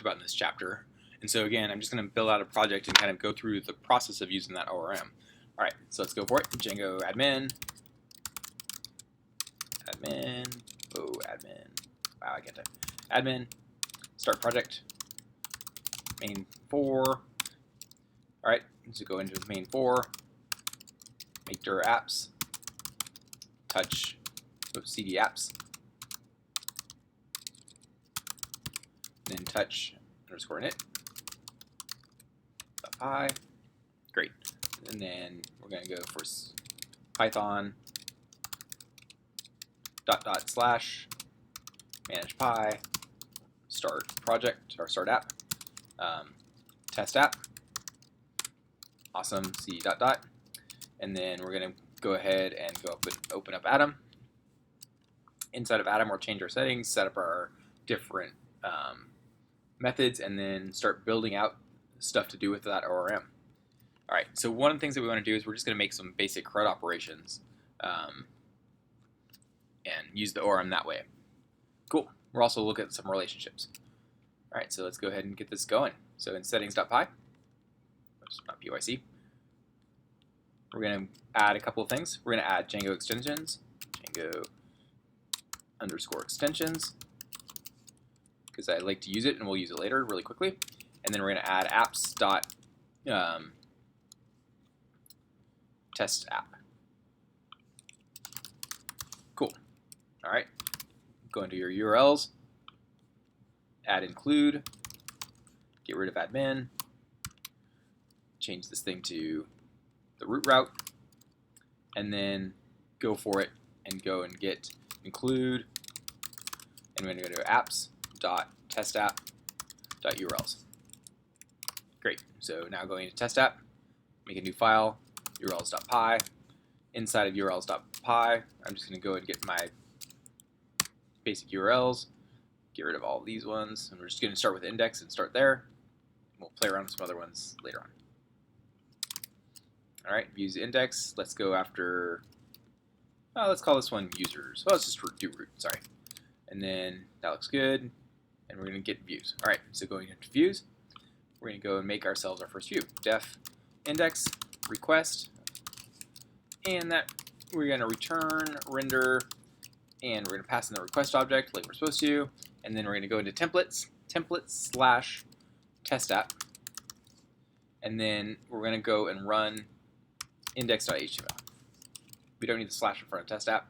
about in this chapter. And so again, I'm just going to build out a project and kind of go through the process of using that ORM. All right, so let's go for it. Django admin, admin. Wow, I get that. Admin, start project, main 4. All right, so go into main 4, make dir apps, touch, cd apps, then touch underscore init. .py. Great. And then we're going to go for Python // manage py start project or start app, test app, awesome, c .. And then we're going to go ahead and go up and open up Atom. Inside of Atom, we'll change our settings, set up our different methods, and then start building out stuff to do with that ORM. All right, so one of the things that we want to do is we're just going to make some basic CRUD operations and use the ORM that way. Cool. We're also looking at some relationships. All right, so let's go ahead and get this going. So in settings.py, oops, not PYC, we're going to add a couple of things. We're going to add Django extensions, Django underscore extensions, because I like to use it and we'll use it later really quickly. And then we're going to add apps test app. Cool. All right. Go into your URLs, add include, get rid of admin, change this thing to the root route, and then go for it and go and get include, and we're going to go to apps.testapp.urls. Great. So now going to test app, make a new file, urls.py. Inside of urls.py, I'm just going to go and get my basic URLs, get rid of all of these ones, and we're just going to start with index and start there. We'll play around with some other ones later on. All right, views index. Let's go after, let's call this one users. Well, let's just do root, sorry. And then that looks good, and we're going to get views. All right, so going into views, we're going to go and make ourselves our first view. Def index request, and that we're going to return render, and we're going to pass in the request object like we're supposed to, and then we're going to go into templates /test app, and then we're going to go and run index.html. We don't need the slash in front of test app.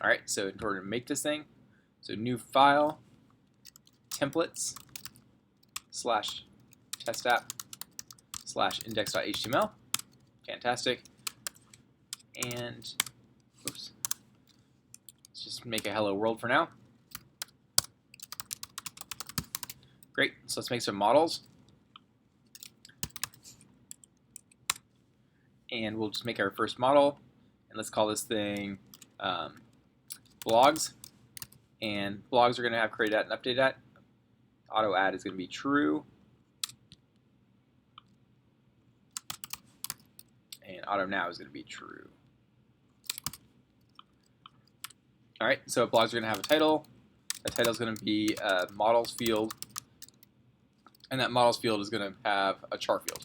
All right, so in order to make this thing, so new file, templates /test app /index.html. Fantastic. And oops, let's just make a hello world for now. Great. So let's make some models. And we'll just make our first model, and let's call this thing blogs. And blogs are going to have created at and updated at. Auto add is going to be true. And auto now is going to be true. All right, so blogs are going to have a title. The title is going to be a models field, and that models field is going to have a char field.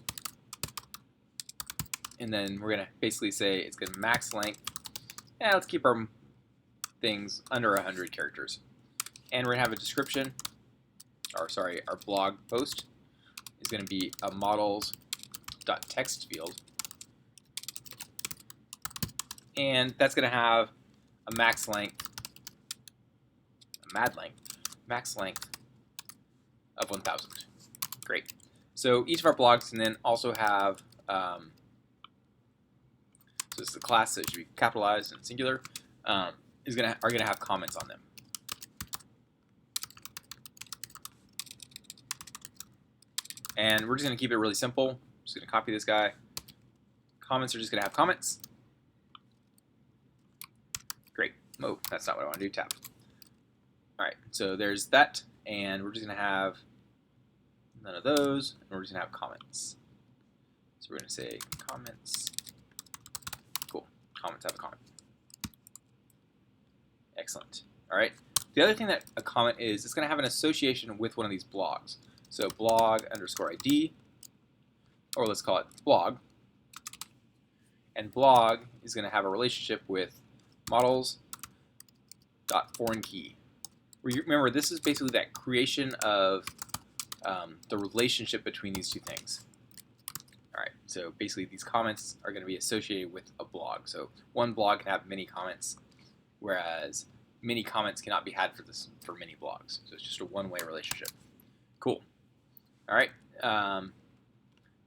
And then we're going to basically say it's going to max length. And let's keep our things under 100 characters. And we're going to have a description, or sorry, our blog post is going to be a models.text field. And that's going to have a max length, max length of 1,000. Great. So each of our blogs can then also have, so this is a class that should be capitalized and singular, are going to have comments on them. And we're just going to keep it really simple. I'm just going to copy this guy. Comments are just going to have comments. Great. Oh, that's not what I want to do. Tab. All right, so there's that, and we're just going to have none of those, and we're just going to have comments. So we're going to say comments. Cool. Comments have a comment. Excellent. All right. The other thing that a comment is, it's going to have an association with one of these blogs. So blog_ID, or let's call it blog. And blog is going to have a relationship with models.foreign_key. Remember, this is basically that creation of the relationship between these two things. All right, so basically these comments are going to be associated with a blog. So one blog can have many comments, whereas many comments cannot be had for many blogs. So it's just a one-way relationship. Cool. All right,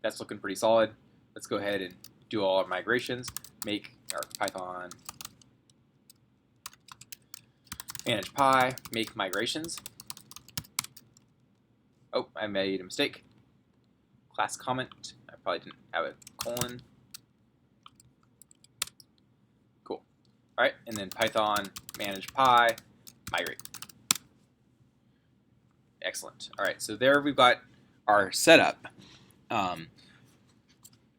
that's looking pretty solid. Let's go ahead and do all our migrations. Make our Python manage py, make migrations. Oh, I made a mistake. Class comment. I probably didn't have a colon. Cool. All right, and then Python manage py, migrate. Excellent. All right, so there we've got our setup.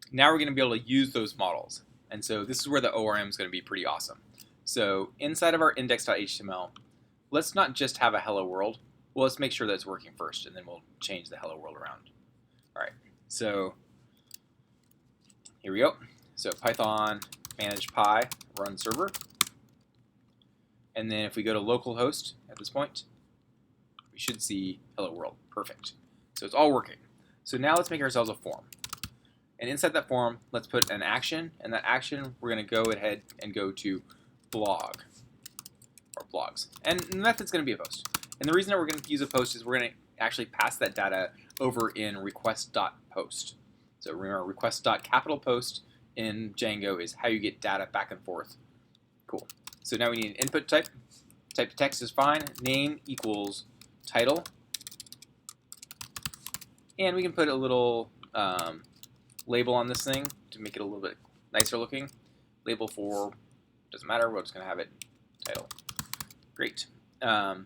Now we're going to be able to use those models. And so this is where the ORM is going to be pretty awesome. So inside of our index.html, let's not just have a hello world. Well, let's make sure that it's working first, and then we'll change the hello world around. All right, so here we go. So Python manage py run server. And then if we go to localhost at this point, we should see hello world. Perfect. So it's all working. So now let's make ourselves a form. And inside that form, let's put an action. And that action, we're going to go ahead and go to blog or blogs. And the method's going to be a post. And the reason that we're going to use a post is we're going to actually pass that data over in request.post. So remember, request.capital_post in Django is how you get data back and forth. Cool. So now we need an input type. Type text is fine. Name equals title. And we can put a little label on this thing to make it a little bit nicer looking. Label for, doesn't matter, we're just going to have it title. Great. And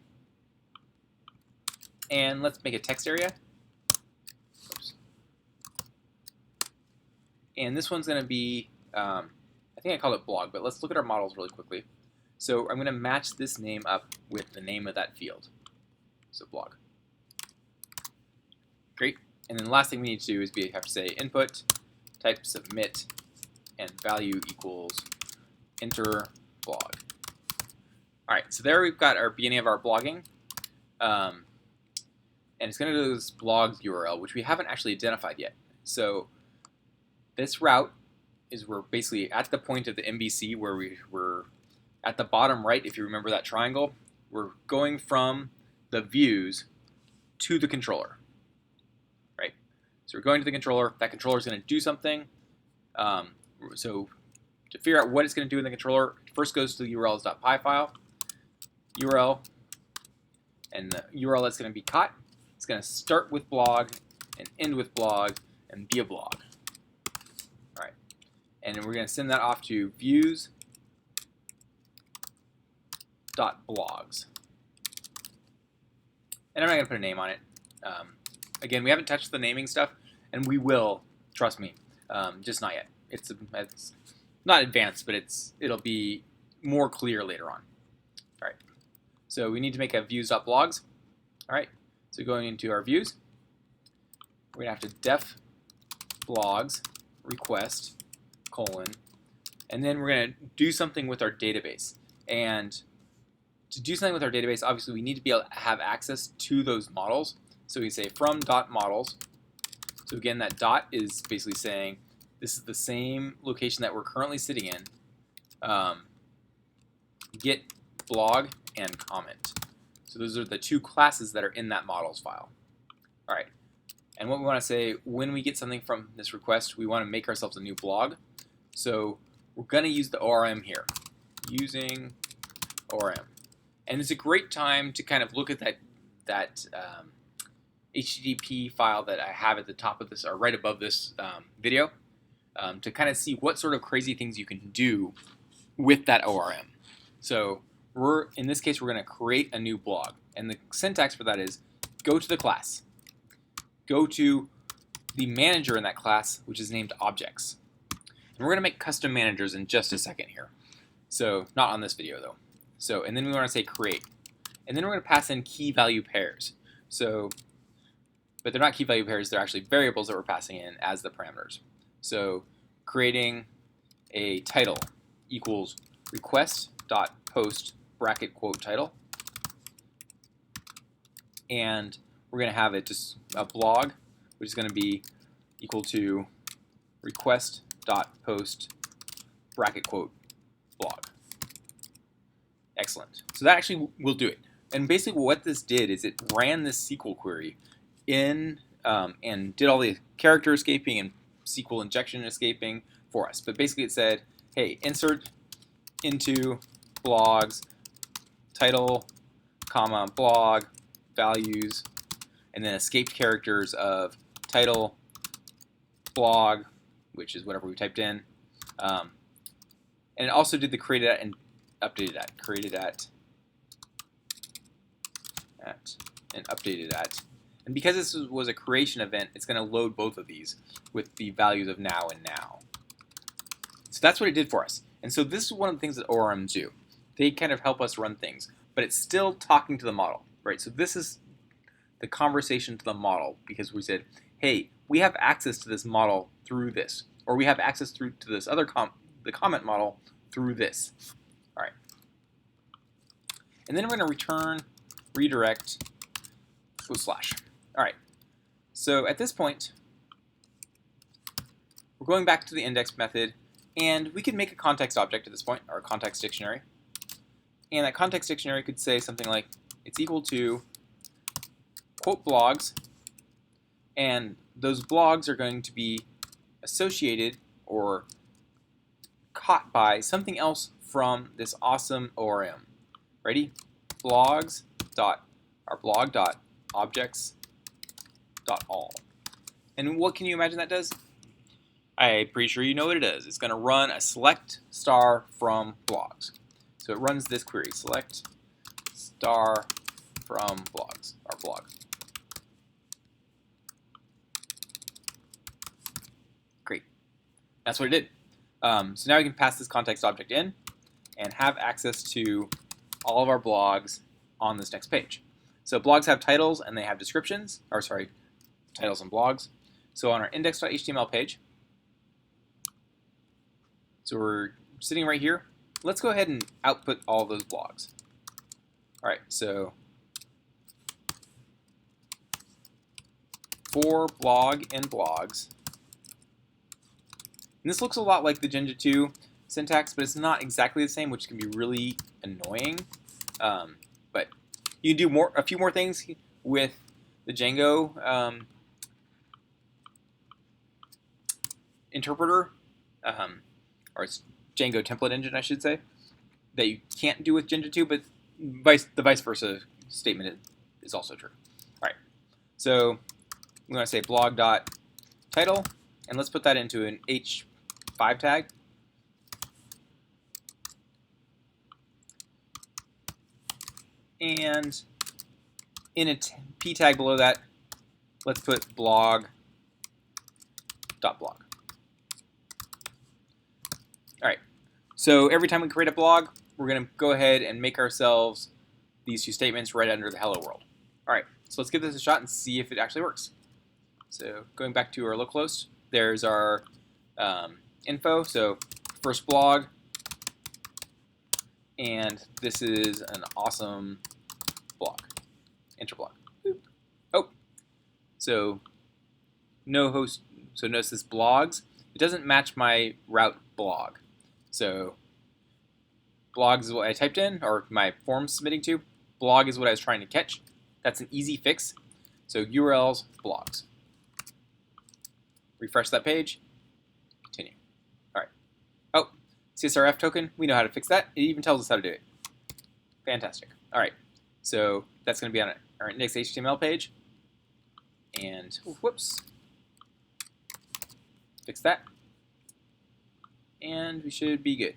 let's make a text area. Oops. And this one's going to be, I think I called it blog, but let's look at our models really quickly. So I'm going to match this name up with the name of that field. So blog. Great. And then the last thing we need to do is we have to say input, type submit, and value equals enter blog. All right, so there we've got our beginning of our blogging. And it's going to go to this blog URL, which we haven't actually identified yet. So this route is we're basically at the point of the MVC where we're at the bottom right, if you remember that triangle. We're going from the views to the controller. Right? So we're going to the controller. That controller is going to do something. So to figure out what it's going to do in the controller, it first goes to the urls.py file, URL, and the URL that's going to be caught. It's going to start with blog and end with blog and be a blog. All right, and then we're going to send that off to views.blogs. And I'm not going to put a name on it. Again, we haven't touched the naming stuff, and we will, trust me, just not yet. It's not advanced, but it'll be more clear later on. All right, so we need to make a views.blogs. All right, so going into our views, we're going to have to def blogs request : and then we're going to do something with our database. And to do something with our database, obviously we need to be able to have access to those models. So we say from.models. So again, that dot is basically saying this is the same location that we're currently sitting in. Get blog and comment. So those are the two classes that are in that models file. All right. And what we want to say, when we get something from this request, we want to make ourselves a new blog. So we're going to use the ORM here, using ORM. And it's a great time to kind of look at that HTTP file that I have at the top of this, or right above this video, to kind of see what sort of crazy things you can do with that ORM. So in this case, we're going to create a new blog. And the syntax for that is go to the class. Go to the manager in that class, which is named objects. And we're going to make custom managers in just a second here. So not on this video, though. So, and then we want to say create. And then we're going to pass in key value pairs. But they're not key value pairs, they're actually variables that we're passing in as the parameters. So creating a title equals request.post bracket quote title. And we're going to have it just a blog, which is going to be equal to request.post bracket quote blog. Excellent. So that actually will do it. And basically what this did is it ran this SQL query in and did all the character escaping and SQL injection escaping for us. But basically it said, hey, insert into blogs, title, comma, blog, values, and then escaped characters of title, blog, which is whatever we typed in. And it also did the created at and updated at, created at and updated at. And because this was a creation event, it's going to load both of these with the values of now and now. So that's what it did for us. And so this is one of the things that ORMs do. They kind of help us run things, but it's still talking to the model, right? So this is the conversation to the model because we said, hey, we have access to this model through this, or we have access to this other the comment model through this. All right. And then we're going to return redirect slash. All right. So at this point, we're going back to the index method, and we could make a context object at this point, or a context dictionary. And that context dictionary could say something like it's equal to quote blogs, and those blogs are going to be associated or caught by something else from this awesome ORM. Ready? Blogs dot our blog dot objects dot all. And what can you imagine that does? I'm pretty sure you know what it is. It's going to run a select star from blogs. So it runs this query: select star from blogs, our blog. Great. That's what it did. So now we can pass this context object in and have access to all of our blogs on this next page. So blogs have titles and they have descriptions, or sorry, titles and blogs. So on our index.html page, so we're sitting right here. Let's go ahead and output all those blogs. All right, so for blog and blogs, and this looks a lot like the Jinja 2 syntax, but it's not exactly the same, which can be really annoying. But you can do a few more things with the Django interpreter, or it's Django template engine, I should say, that you can't do with Jinja 2, but the vice versa statement is also true. All right, so I'm going to say blog.title, and let's put that into an h5 tag. And in a p tag below that, let's put blog.blog. All right, so every time we create a blog, we're going to go ahead and make ourselves these two statements right under the hello world. All right, so let's give this a shot and see if it actually works. So going back to our localhost, there's our info. So first blog, and this is an awesome blog, enter blog. Oh, so no host. So notice this blogs. It doesn't match my route blog. So blogs is what I typed in, or my form submitting to. Blog is what I was trying to catch. That's an easy fix. So URLs, blogs. Refresh that page. Continue. All right. Oh, CSRF token. We know how to fix that. It even tells us how to do it. Fantastic. All right. So that's going to be on our index.html page. And whoops. Fix that. And we should be good.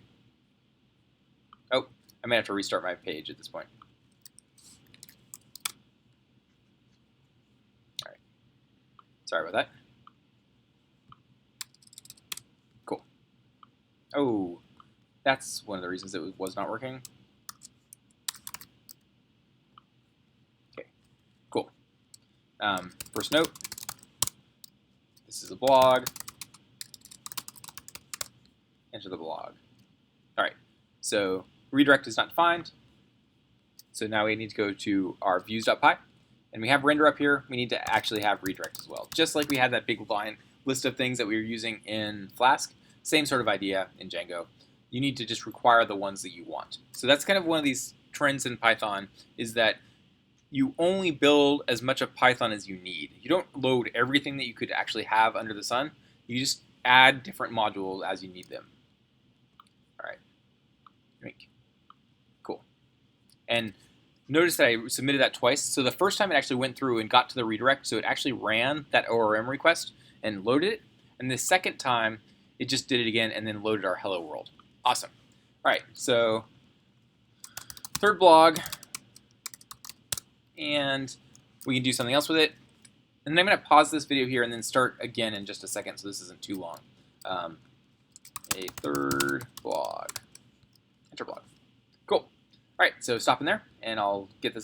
Oh, I may have to restart my page at this point. All right. Sorry about that. Cool. Oh, that's one of the reasons it was not working. First note, this is a blog. Enter the blog. All right, so redirect is not defined. So now we need to go to our views.py. And we have render up here. We need to actually have redirect as well. Just like we had that big line list of things that we were using in Flask, same sort of idea in Django. You need to just require the ones that you want. So that's kind of one of these trends in Python, is that you only build as much of Python as you need. You don't load everything that you could actually have under the sun. You just add different modules as you need them. All right. Cool. And notice that I submitted that twice. So the first time it actually went through and got to the redirect, so it actually ran that ORM request and loaded it. And the second time, it just did it again and then loaded our hello world. Awesome. All right, so third blog, and we can do something else with it. And then I'm going to pause this video here and then start again in just a second, so this isn't too long. A third blog. Enter blog. Cool. All right, so stop in there, and I'll get this